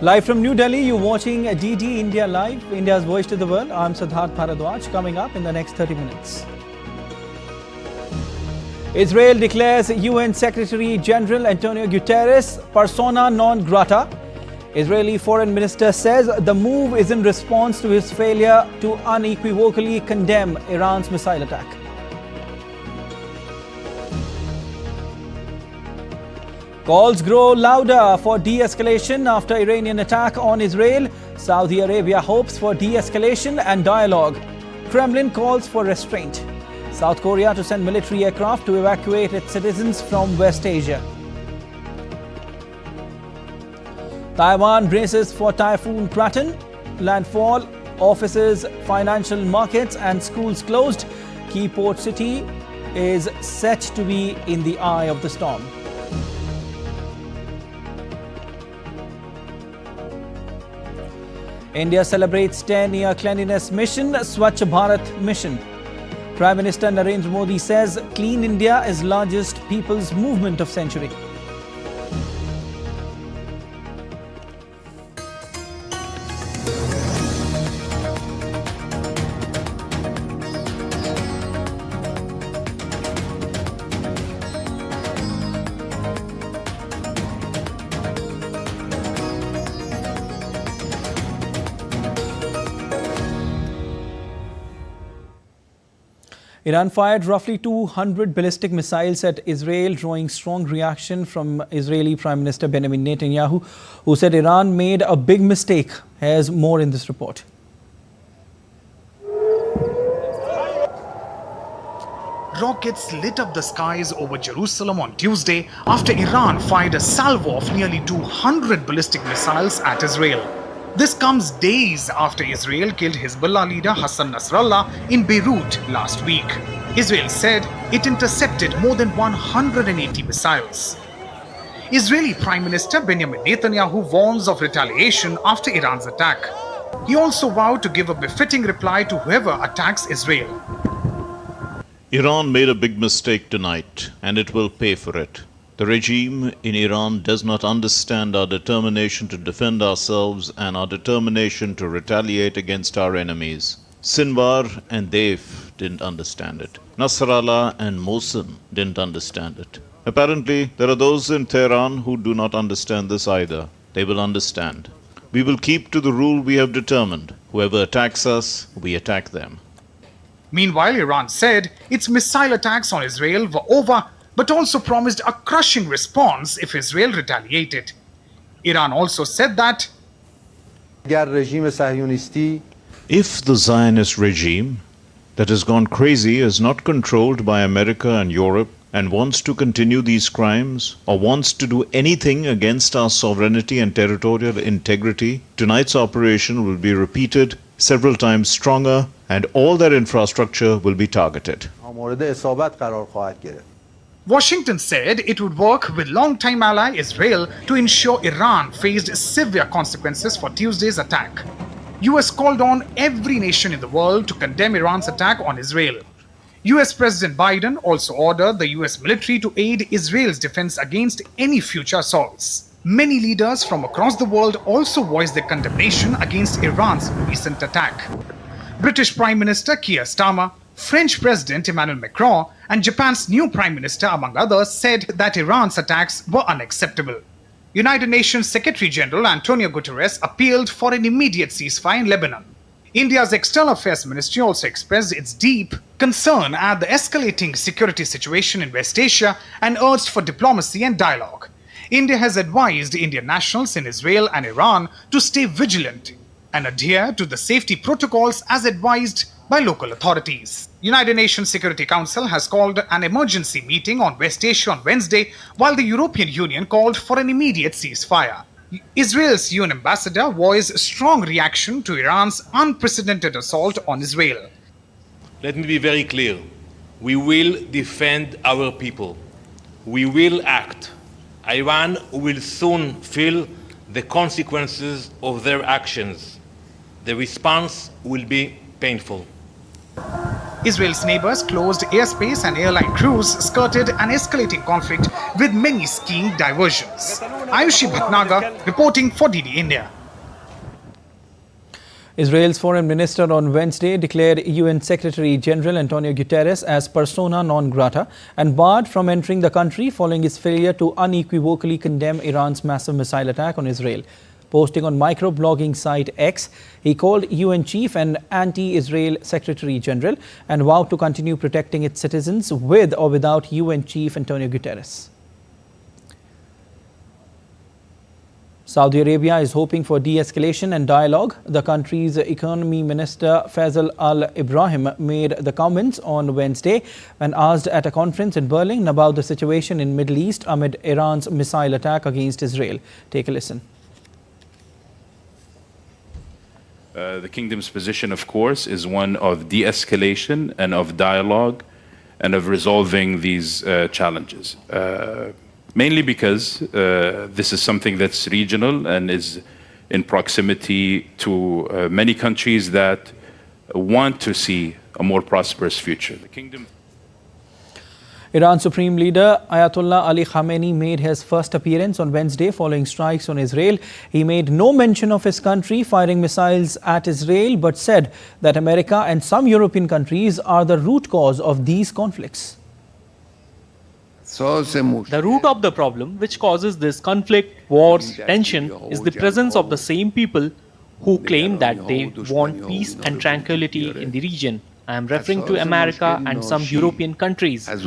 Live from New Delhi, you're watching DD India Live, India's voice to the world. I'm Siddharth Bharadwaj. Coming up in the next 30 minutes. Israel declares UN Secretary General Antonio Guterres persona non grata. Israeli Foreign Minister says the move is in response to his failure to unequivocally condemn Iran's missile attack. Calls grow louder for de-escalation after Iranian attack on Israel. Saudi Arabia hopes for de-escalation and dialogue. Kremlin calls for restraint. South Korea to send military aircraft to evacuate its citizens from West Asia. Taiwan braces for typhoon Krathon. Landfall, offices, financial markets and schools closed. Key port city is set to be in the eye of the storm. India celebrates 10-year cleanliness mission, Swachh Bharat mission. Prime Minister Narendra Modi says Clean India is largest people's movement of century. Iran fired roughly 200 ballistic missiles at Israel, drawing strong reaction from Israeli Prime Minister Benjamin Netanyahu, who said Iran made a big mistake. Here's more in this report. Rockets lit up the skies over Jerusalem on Tuesday after Iran fired a salvo of nearly 200 ballistic missiles at Israel. This comes days after Israel killed Hezbollah leader Hassan Nasrallah in Beirut last week. Israel said it intercepted more than 180 missiles. Israeli Prime Minister Benjamin Netanyahu warns of retaliation after Iran's attack. He also vowed to give a befitting reply to whoever attacks Israel. Iran made a big mistake tonight, and it will pay for it. The regime in Iran does not understand our determination to defend ourselves and our determination to retaliate against our enemies. Sinwar and Deif didn't understand it. Nasrallah and Mohsen didn't understand it. Apparently, there are those in Tehran who do not understand this either. They will understand. We will keep to the rule we have determined. Whoever attacks us, we attack them. Meanwhile, Iran said its missile attacks on Israel were over, but also promised a crushing response if Israel retaliated. Iran also said that if the Zionist regime that has gone crazy is not controlled by America and Europe and wants to continue these crimes or wants to do anything against our sovereignty and territorial integrity, tonight's operation will be repeated several times stronger and all their infrastructure will be targeted. Washington said it would work with longtime ally Israel to ensure Iran faced severe consequences for Tuesday's attack. US called on every nation in the world to condemn Iran's attack on Israel. US President Biden also ordered the US military to aid Israel's defense against any future assaults. Many leaders from across the world also voiced their condemnation against Iran's recent attack. British Prime Minister Keir Starmer, French President Emmanuel Macron and Japan's new Prime Minister, among others, said that Iran's attacks were unacceptable. United Nations Secretary General Antonio Guterres appealed for an immediate ceasefire in Lebanon. India's External Affairs Ministry also expressed its deep concern at the escalating security situation in West Asia and urged for diplomacy and dialogue. India has advised Indian nationals in Israel and Iran to stay vigilant and adhere to the safety protocols as advised by local authorities. United Nations Security Council has called an emergency meeting on West Asia on Wednesday, while the European Union called for an immediate ceasefire. Israel's UN ambassador voiced strong reaction to Iran's unprecedented assault on Israel. Let me be very clear. We will defend our people. We will act. Iran will soon feel the consequences of their actions. The response will be painful. Israel's neighbors closed airspace and airline crews skirted an escalating conflict with many skiing diversions. Ayushi Bhatnagar reporting for DD India. Israel's foreign minister on Wednesday declared UN Secretary General Antonio Guterres as persona non grata and barred from entering the country following his failure to unequivocally condemn Iran's massive missile attack on Israel. Posting on microblogging site X, he called UN chief an anti-Israel Secretary General and vowed to continue protecting its citizens with or without UN chief Antonio Guterres. Saudi Arabia is hoping for de-escalation and dialogue. The country's economy minister Faisal Al-Ibrahim made the comments on Wednesday when asked at a conference in Berlin about the situation in Middle East amid Iran's missile attack against Israel. Take a listen. The kingdom's position, of course, is one of de-escalation and of dialogue and of resolving these challenges. Mainly because this is something that's regional and is in proximity to many countries that want to see a more prosperous future. The kingdom. Iran's Supreme Leader Ayatollah Ali Khamenei made his first appearance on Wednesday following strikes on Israel. He made no mention of his country firing missiles at Israel, but said that America and some European countries are the root cause of these conflicts. The root of the problem which causes this conflict, wars, tension is the presence of the same people who claim that they want peace and tranquility in the region. I am referring to America and some European countries. As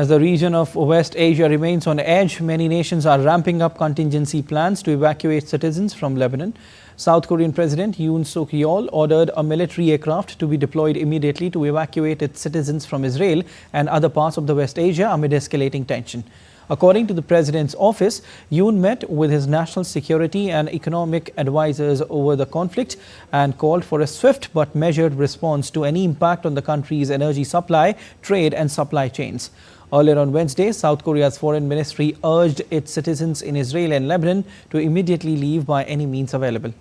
the region of West Asia remains on edge, many nations are ramping up contingency plans to evacuate citizens from Lebanon. South Korean President Yoon Suk Yeol ordered a military aircraft to be deployed immediately to evacuate its citizens from Israel and other parts of the West Asia amid escalating tension. According to the president's office, Yoon met with his national security and economic advisors over the conflict and called for a swift but measured response to any impact on the country's energy supply, trade and supply chains. Earlier on Wednesday, South Korea's foreign ministry urged its citizens in Israel and Lebanon to immediately leave by any means available.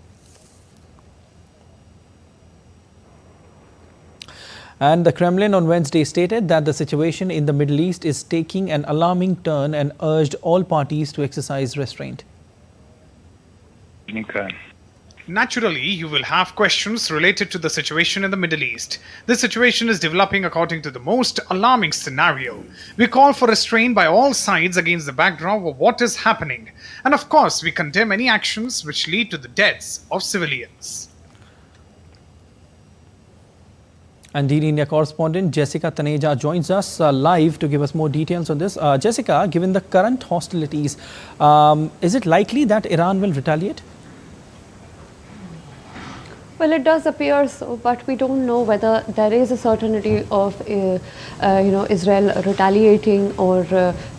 And the Kremlin on Wednesday stated that the situation in the Middle East is taking an alarming turn and urged all parties to exercise restraint. Naturally, you will have questions related to the situation in the Middle East. This situation is developing according to the most alarming scenario. We call for restraint by all sides against the backdrop of what is happening. And of course, we condemn any actions which lead to the deaths of civilians. And DD India correspondent Jessica Taneja joins us live to give us more details on this. Jessica, given the current hostilities, is it likely that Iran will retaliate? Well, it does appear so, but we don't know whether there is a certainty of, Israel retaliating or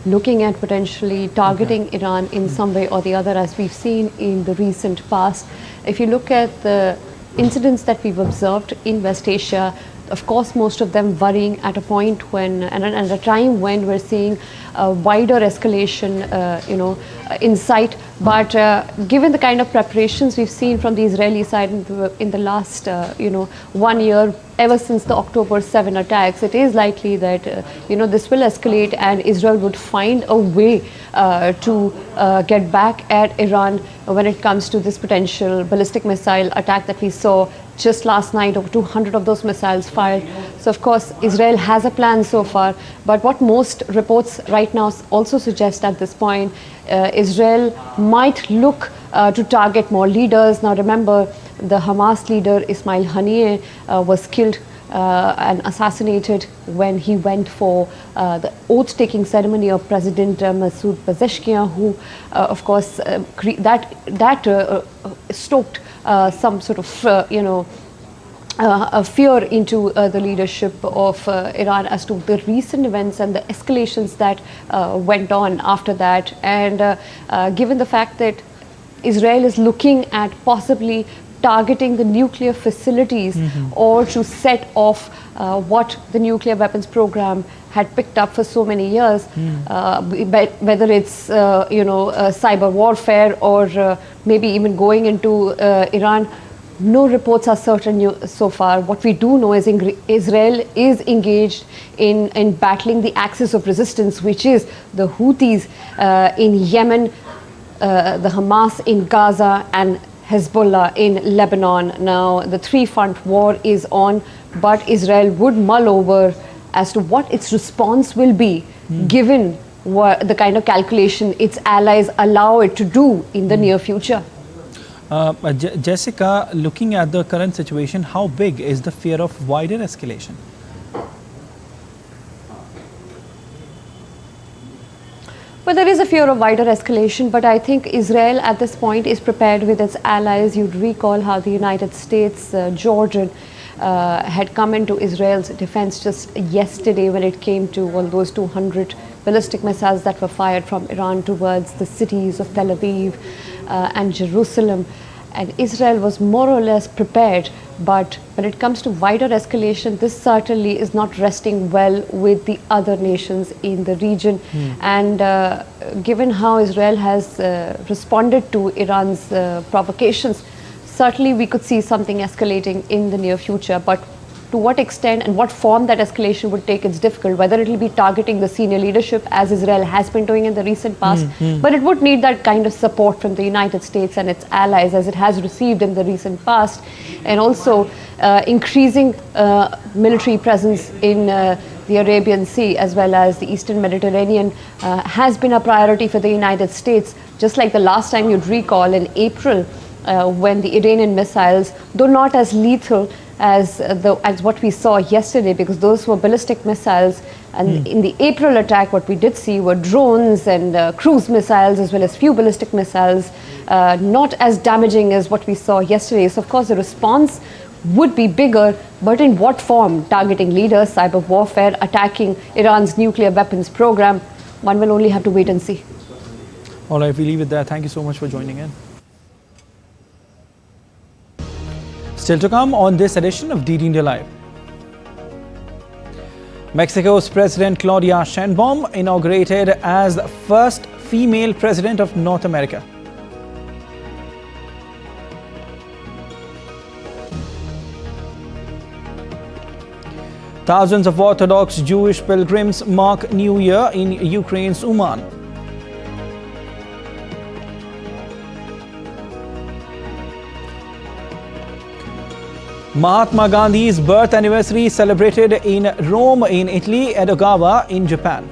looking at potentially targeting Iran in some way or the other, as we've seen in the recent past. If you look at the incidents that we've observed in West Asia, of course, most of them worrying at a point when, and at a time when we're seeing a wider escalation, in sight. But given the kind of preparations we've seen from the Israeli side in the last, 1 year, ever since the October 7 attacks, it is likely that, this will escalate and Israel would find a way to get back at Iran when it comes to this potential ballistic missile attack that we saw just last night. Over 200 of those missiles fired. So, of course, Israel has a plan so far. But what most reports right now also suggest at this point, Israel might look to target more leaders. Now, remember, the Hamas leader Ismail Haniyeh was killed and assassinated when he went for the oath-taking ceremony of President Masoud Pezeshkian, who, of course, stoked some sort of, a fear into the leadership of Iran as to the recent events and the escalations that went on after that. And given the fact that Israel is looking at possibly targeting the nuclear facilities or to set off what the nuclear weapons program had picked up for so many years, whether it's cyber warfare or maybe even going into Iran, No reports are certain so far. What we do know is Israel is engaged in battling the axis of resistance, which is the Houthis in Yemen, the Hamas in Gaza, and Hezbollah in Lebanon. Now, the three-front war is on, but Israel would mull over as to what its response will be, given the kind of calculation its allies allow it to do in the near future. Jessica, looking at the current situation, how big is the fear of wider escalation? Well, there is a fear of wider escalation, but I think Israel at this point is prepared with its allies. You'd recall how the United States, Jordan, had come into Israel's defense just yesterday when it came to all those 200 ballistic missiles that were fired from Iran towards the cities of Tel Aviv and Jerusalem. And Israel was more or less prepared, but when it comes to wider escalation, this certainly is not resting well with the other nations in the region. And given how Israel has responded to Iran's provocations, certainly we could see something escalating in the near future. But to what extent and what form that escalation would take, it's difficult. Whether it will be targeting the senior leadership, as Israel has been doing in the recent past, but it would need that kind of support from the United States and its allies, as it has received in the recent past, and also increasing military presence in the Arabian Sea as well as the Eastern Mediterranean has been a priority for the United States. Just like the last time you'd recall in April, when the Iranian missiles, though not as lethal as what we saw yesterday, because those were ballistic missiles, and in the April attack what we did see were drones and cruise missiles as well as few ballistic missiles, not as damaging as what we saw yesterday. So of course the response would be bigger, but in what form? Targeting leaders, cyber warfare, attacking Iran's nuclear weapons program, one will only have to wait and see. All right, we leave it there. Thank you so much for joining in. Still to come on this edition of DD India Live. Mexico's President Claudia Sheinbaum inaugurated as the first female president of North America. Thousands of Orthodox Jewish pilgrims mark New Year in Ukraine's Uman. Mahatma Gandhi's birth anniversary celebrated in Rome in Italy, Edogawa in Japan.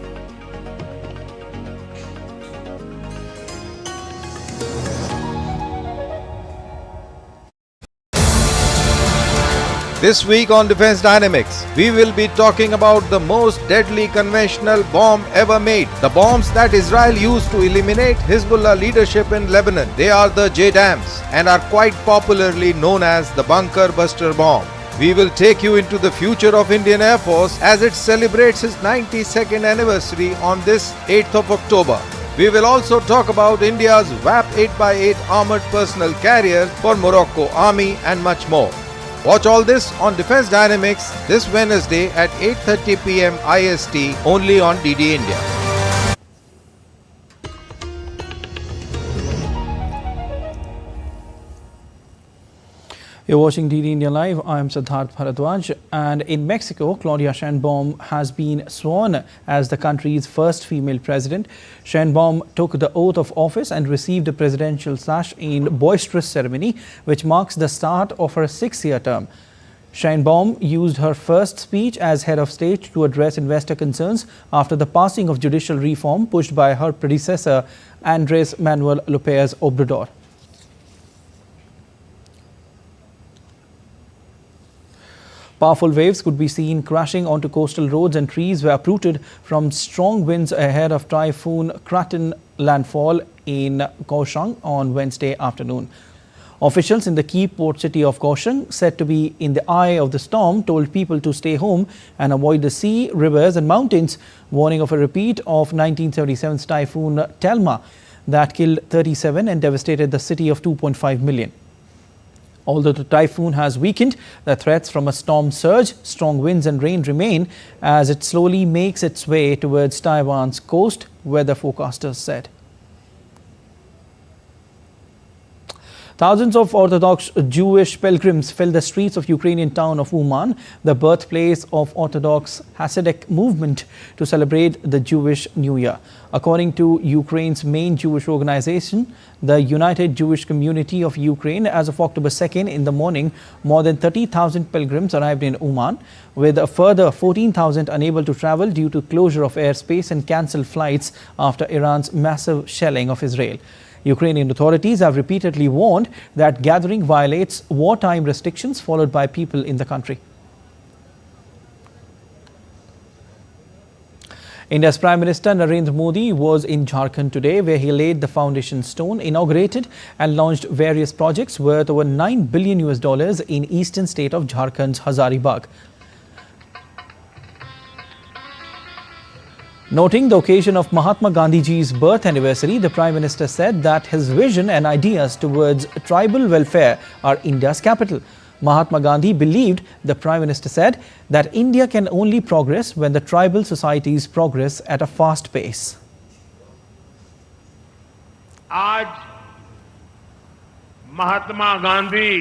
This week on Defense Dynamics, we will be talking about the most deadly conventional bomb ever made. The bombs that Israel used to eliminate Hezbollah leadership in Lebanon. They are the JDAMs and are quite popularly known as the bunker buster bomb. We will take you into the future of Indian Air Force as it celebrates its 92nd anniversary on this 8th of October. We will also talk about India's VAP 8x8 armored personnel carrier for Morocco Army and much more. Watch all this on Defense Dynamics this Wednesday at 8:30 PM IST only on DD India. You're watching DD India Live. I am Siddharth Bharadwaj, and in Mexico, Claudia Sheinbaum has been sworn as the country's first female president. Sheinbaum took the oath of office and received a presidential sash in boisterous ceremony, which marks the start of her 6-year term. Sheinbaum used her first speech as head of state to address investor concerns after the passing of judicial reform pushed by her predecessor, Andrés Manuel López Obrador. Powerful waves could be seen crashing onto coastal roads, and trees were uprooted from strong winds ahead of typhoon Krathon landfall in Kaohsiung on Wednesday afternoon. Officials in the key port city of Kaohsiung, said to be in the eye of the storm, told people to stay home and avoid the sea, rivers and mountains, warning of a repeat of 1977's typhoon Telma that killed 37 and devastated the city of 2.5 million. Although the typhoon has weakened, the threats from a storm surge, strong winds and rain remain as it slowly makes its way towards Taiwan's coast, weather forecasters said. Thousands of Orthodox Jewish pilgrims filled the streets of Ukrainian town of Uman, the birthplace of Orthodox Hasidic movement, to celebrate the Jewish New Year. According to Ukraine's main Jewish organization, the United Jewish Community of Ukraine, as of October 2nd in the morning, more than 30,000 pilgrims arrived in Uman, with a further 14,000 unable to travel due to closure of airspace and cancelled flights after Iran's massive shelling of Israel. Ukrainian authorities have repeatedly warned that gathering violates wartime restrictions followed by people in the country. India's Prime Minister Narendra Modi was in Jharkhand today, where he laid the foundation stone, inaugurated and launched various projects worth over $9 billion in eastern state of Jharkhand's Hazaribagh. Noting the occasion of Mahatma Gandhi's birth anniversary, the Prime Minister said that his vision and ideas towards tribal welfare are India's capital. Mahatma Gandhi believed, the Prime Minister said, that India can only progress when the tribal societies progress at a fast pace. आज महात्मा गांधी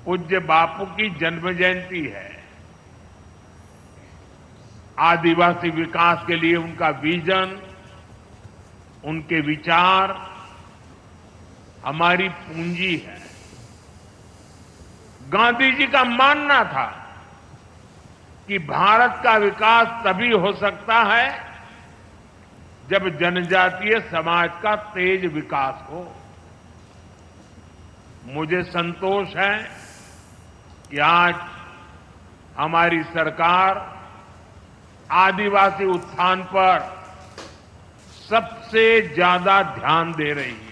पूज्य बापू की जन्म जयंती है। आदिवासी विकास के लिए उनका vision, उनके विचार हमारी पूंजी है। गांधी जी का मानना था कि भारत का विकास तभी हो सकता है जब जनजातीय समाज का तेज विकास हो। मुझे संतोष है कि आज हमारी सरकार आदिवासी उत्थान पर सबसे ज्यादा ध्यान दे रही है।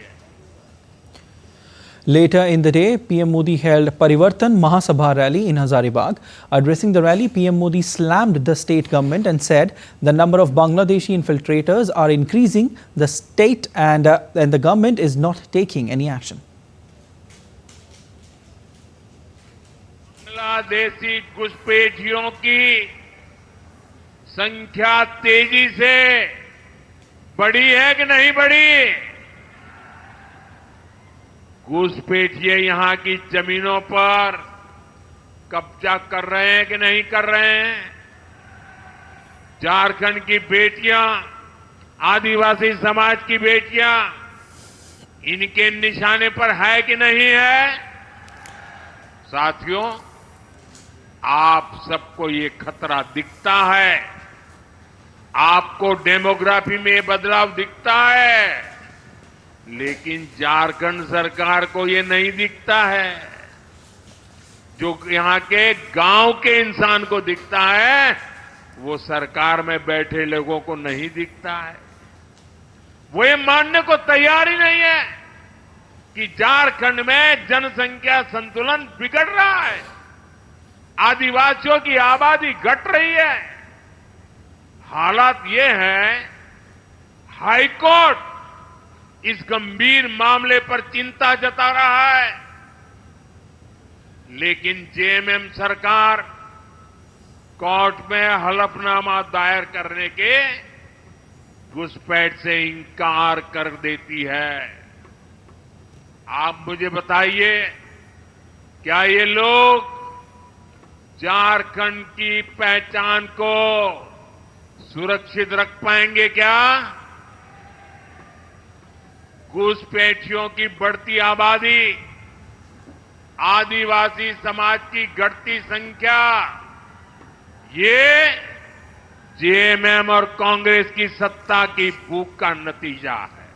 Later in the day, PM Modi held Parivartan Mahasabha rally in Hazaribagh. Addressing the rally, PM Modi slammed the state government and said the number of Bangladeshi infiltrators are increasing. The state and the government is not taking any action. Bangladeshi घुसपैठियों की संख्या तेजी से बढ़ी है कि नहीं बढ़ी? घुसपैठिए यहां की जमीनों पर कब्जा कर रहे हैं कि नहीं कर रहे हैं? झारखंड की बेटियां, आदिवासी समाज की बेटियां इनके निशाने पर है कि नहीं है? साथियों, आप सबको ये खतरा दिखता है, आपको डेमोग्राफी में बदलाव दिखता है, लेकिन झारखंड सरकार को ये नहीं दिखता है। जो यहां के गांव के इंसान को दिखता है, वो सरकार में बैठे लोगों को नहीं दिखता है। वो ये मानने को तैयार ही नहीं है कि झारखंड में जनसंख्या संतुलन बिगड़ रहा है, आदिवासियों की आबादी घट रही है। हालात ये है, हाईकोर्ट इस गंभीर मामले पर चिंता जता रहा है, लेकिन जेएमएम सरकार कोर्ट में हलफनामा दायर करने के घुसपैठ से इंकार कर देती है। आप मुझे बताइए, क्या ये लोग झारखंड की पहचान को सुरक्षित रख पाएंगे क्या? घुसपैठियों की बढ़ती आबादी, आदिवासी समाज की घटती संख्या, ये जेएमएम और कांग्रेस की सत्ता की भूख का नतीजा है।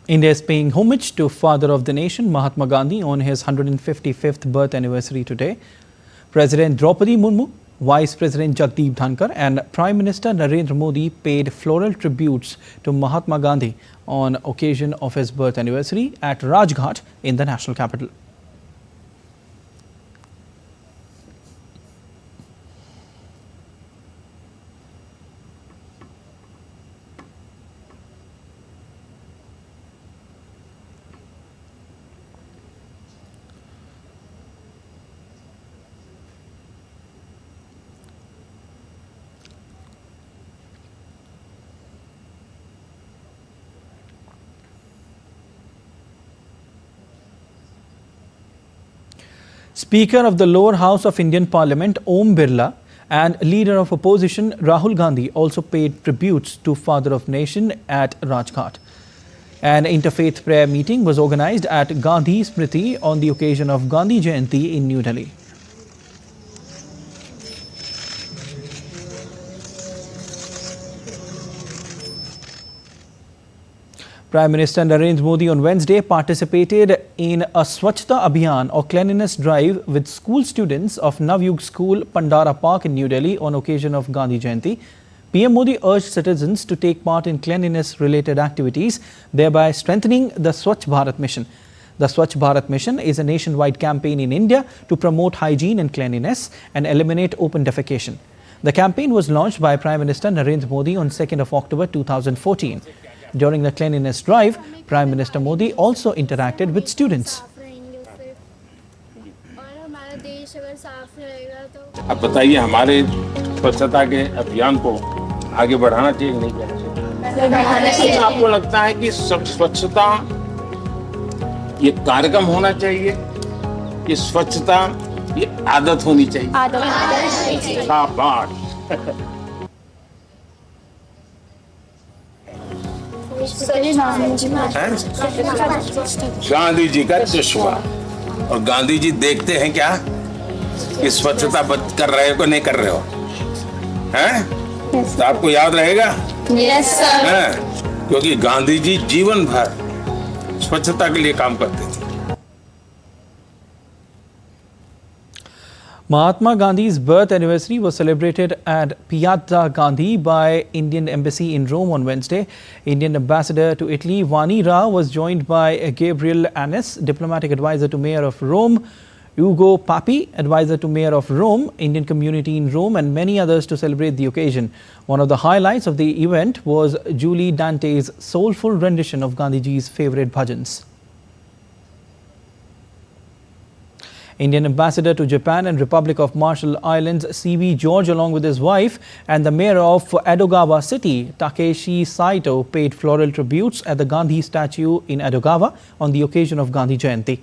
India is paying homage to father of the nation, Mahatma Gandhi, on his 155th birth anniversary today. President Draupadi Murmu, Vice President Jagdeep Dhankar and Prime Minister Narendra Modi paid floral tributes to Mahatma Gandhi on occasion of his birth anniversary at Rajghat in the national capital. Speaker of the lower house of Indian Parliament, Om Birla, and leader of opposition, Rahul Gandhi, also paid tributes to Father of Nation at Rajghat. An interfaith prayer meeting was organized at Gandhi Smriti on the occasion of Gandhi Jayanti in New Delhi. Prime Minister Narendra Modi on Wednesday participated in a Swachhta Abhiyan or cleanliness drive with school students of Navyug School, Pandara Park in New Delhi on occasion of Gandhi Jayanti. PM Modi urged citizens to take part in cleanliness-related activities, thereby strengthening the Swachh Bharat mission. The Swachh Bharat mission is a nationwide campaign in India to promote hygiene and cleanliness and eliminate open defecation. The campaign was launched by Prime Minister Narendra Modi on 2nd of October 2014. During the cleanliness drive, Prime Minister Modi also interacted with students. अब बताइए हमारे स्वच्छता के अभियान को आगे बढ़ाना चाहिए नहीं बढ़ाना चाहिए? आपको लगता है कि स्वच्छता ये कार्यक्रम होना चाहिए कि स्वच्छता ये आदत होनी चाहिए? शाबाश। गांधी जी का चश्मा, और गांधी जी देखते हैं क्या कि स्वच्छता कर रहे हो कि नहीं कर रहे हो, हैं? तो आपको याद रहेगा? Yes sir. क्योंकि गांधी जी जीवन भर स्वच्छता के लिए काम करते थे। Mahatma Gandhi's birth anniversary was celebrated at Piazza Gandhi by Indian Embassy in Rome on Wednesday. Indian Ambassador to Italy, Vani Rao, was joined by Gabriel Annis, Diplomatic Advisor to Mayor of Rome, Ugo Papi, Advisor to Mayor of Rome, Indian community in Rome, and many others to celebrate the occasion. One of the highlights of the event was Julie Dante's soulful rendition of Gandhiji's favourite bhajans. Indian Ambassador to Japan and Republic of Marshall Islands, C.V. George, along with his wife, and the Mayor of Edogawa City, Takeshi Saito, paid floral tributes at the Gandhi statue in Edogawa on the occasion of Gandhi Jayanti.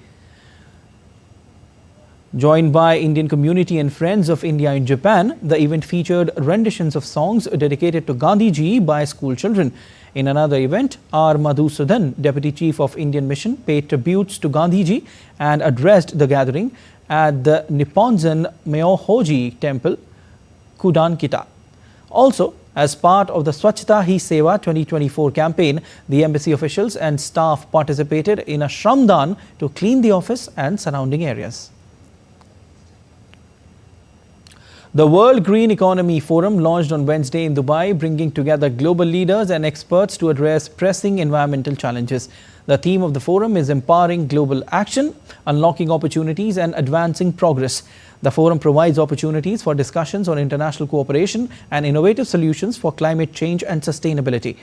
Joined by Indian community and friends of India in Japan, the event featured renditions of songs dedicated to Gandhiji by school children. In another event, R. Madhusudan, Deputy Chief of Indian Mission, paid tributes to Gandhiji and addressed the gathering at the Nipponzan Myohoji Temple, Kudankita. Also, as part of the Swachhta Hi Seva 2024 campaign, the embassy officials and staff participated in a Shramdan to clean the office and surrounding areas. The World Green Economy Forum launched on Wednesday in Dubai, bringing together global leaders and experts to address pressing environmental challenges. The theme of the forum is empowering global action, unlocking opportunities and advancing progress. The forum provides opportunities for discussions on international cooperation and innovative solutions for climate change and sustainability.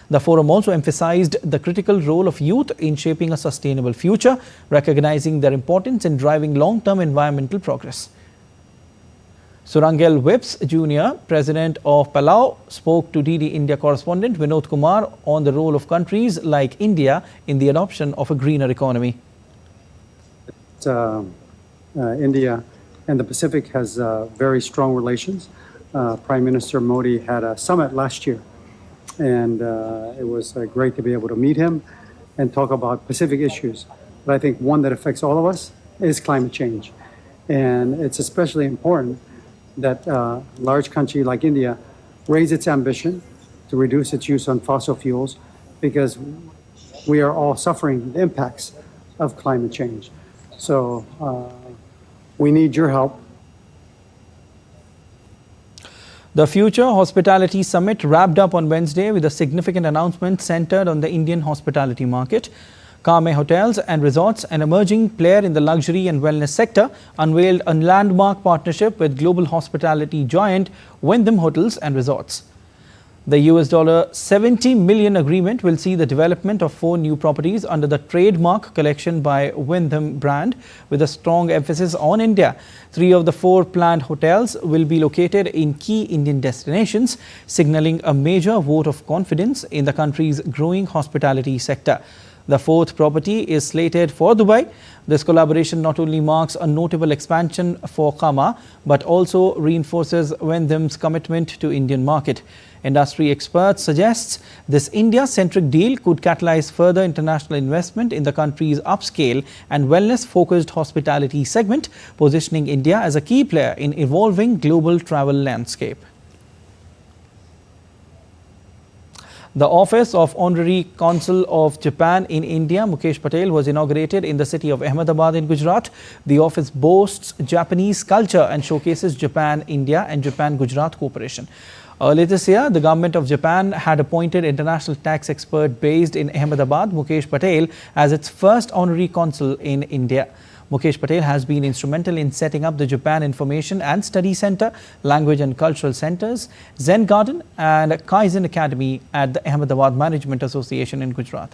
The forum also emphasized the critical role of youth in shaping a sustainable future, recognizing their importance in driving long-term environmental progress. Surangel Whips Jr., President of Palau, spoke to DD India correspondent Vinod Kumar on the role of countries like India in the adoption of a greener economy. India and the Pacific has very strong relations. Prime Minister Modi had a summit last year, and it was great to be able to meet him and talk about Pacific issues. But I think one that affects all of us is climate change. And it's especially important that a large country like India raise its ambition to reduce its use on fossil fuels, because we are all suffering the impacts of climate change. So we need your help. The Future Hospitality Summit wrapped up on Wednesday with a significant announcement centered on the Indian hospitality market. Kame Hotels and Resorts, an emerging player in the luxury and wellness sector, unveiled a landmark partnership with global hospitality giant Wyndham Hotels and Resorts. The $70 million agreement will see the development of 4 new properties under the trademark collection by Wyndham brand, with a strong emphasis on India. 3 of the 4 planned hotels will be located in key Indian destinations, signaling a major vote of confidence in the country's growing hospitality sector. The fourth property is slated for Dubai. This collaboration not only marks a notable expansion for Kama, but also reinforces Vendham's commitment to Indian market. Industry experts suggest this India-centric deal could catalyze further international investment in the country's upscale and wellness-focused hospitality segment, positioning India as a key player in evolving global travel landscape. The Office of Honorary Consul of Japan in India, Mukesh Patel, was inaugurated in the city of Ahmedabad in Gujarat. The office boasts Japanese culture and showcases Japan-India and Japan-Gujarat cooperation. Earlier this year, the government of Japan had appointed international tax expert based in Ahmedabad, Mukesh Patel, as its first honorary consul in India. Mukesh Patel has been instrumental in setting up the Japan Information and Study Center, Language and Cultural Centers, Zen Garden and Kaizen Academy at the Ahmedabad Management Association in Gujarat.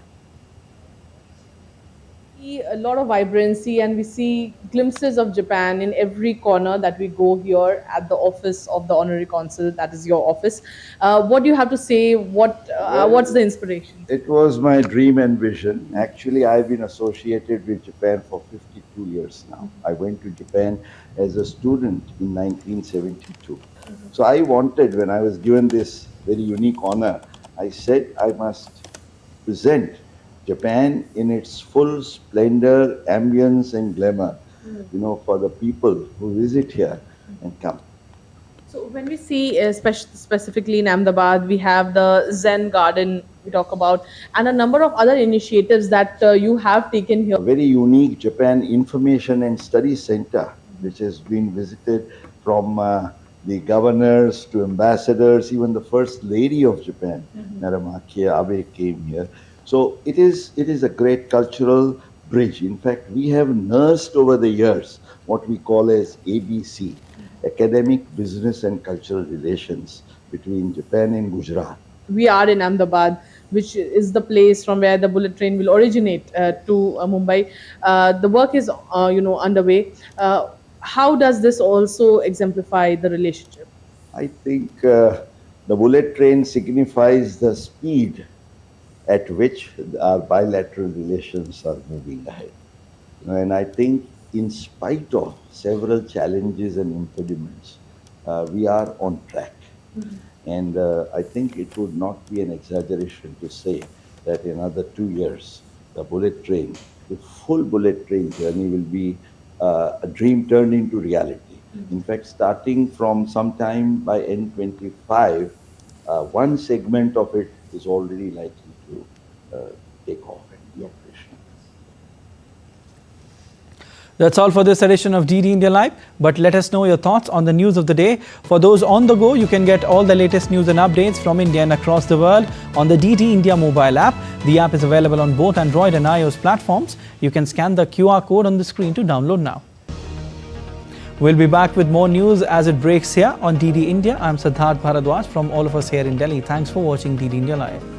A lot of vibrancy, and we see glimpses of Japan in every corner that we go here at the office of the honorary consul. That is your office. What do you have to say? What's the inspiration? It was my dream and vision. Actually, I've been associated with Japan for 52 years now. I went to Japan as a student in 1972. So I wanted, when I was given this very unique honor, I said I must present Japan in its full splendor, ambience and glamour, for the people who visit here and come. So when we see, specifically in Ahmedabad, we have the Zen Garden we talk about, and a number of other initiatives that you have taken here. A very unique Japan Information and Study Center, which has been visited from the governors to ambassadors, even the First Lady of Japan, Madam Abe came here. So it is a great cultural bridge. In fact, we have nursed over the years what we call as ABC, Academic, Business and Cultural Relations between Japan and Gujarat. We are in Ahmedabad, which is the place from where the bullet train will originate to Mumbai. The work is underway. How does this also exemplify the relationship? I think the bullet train signifies the speed at which our bilateral relations are moving ahead. And I think in spite of several challenges and impediments, we are on track. And I think it would not be an exaggeration to say that in another 2 years, the bullet train, the full bullet train journey will be a dream turned into reality. In fact, starting from sometime by N25, one segment of it is already likely to take off and be operational. That's all for this edition of DD India Live. But let us know your thoughts on the news of the day. For those on the go, you can get all the latest news and updates from India and across the world on the DD India mobile app. The app is available on both Android and iOS platforms. You can scan the QR code on the screen to download now. We'll be back with more news as it breaks here on DD India. I'm Siddharth Bharadwaj from all of us here in Delhi. Thanks for watching DD India Live.